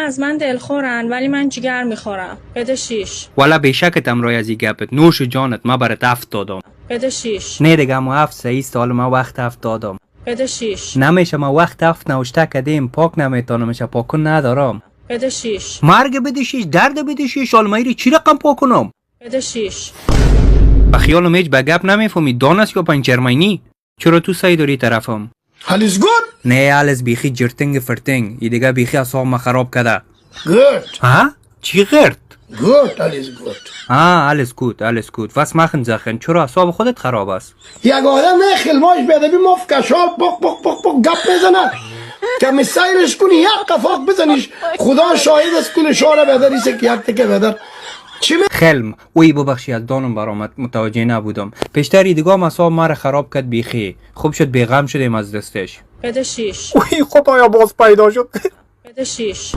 از من دلخورن ولی من جگر میخورم. بده 6. والا بیشکتم رای از این گپت. نوش جانت، ما برات 7 دادم. بده 6. نه دیگه ما 7 صحیح است. حالا ما وقت 7 دادم. بده 6. نمیشه، ما وقت 7 نوشته کردیم، پاک نمیتونم، میشه پاکون ندارم. بده 6. مرگ بده 6، درد بده 6، حالا ما چی رقم پاک کنم؟ بده 6. به خیالم هیچ به گپ نمیفهمی، دانست یا پنجرمینی؟ چرا تو سعی داری طرفم؟ Alles gut? نه alles بیخی جرتنگ فرتنگ، این دیگه بیخی اصاب ما خراب کرده. Gut. ها؟ چی غرت؟ Gut, alles gut. alles gut, alles gut. Was machen Sachen؟ چرا اصاب خودت خراب است؟ یک آدم نه خلماش بیادبی مفت کشال پاک پاک پاک پاک گپ میزنه که میسایرش کنی یک قفاق بزنیش. خدا شاهد است کل شاره بیادری که یک تکه بیادر چی خلم، اوی ببخشی از دانم برآمد، متوجه نبودم. پیشتری دیگه اصاب ما را خراب کرد بیخی. خوب شد بیغم شدیم از دستش. بده 6. اوی خدایا باز پیدا شد. بده 6.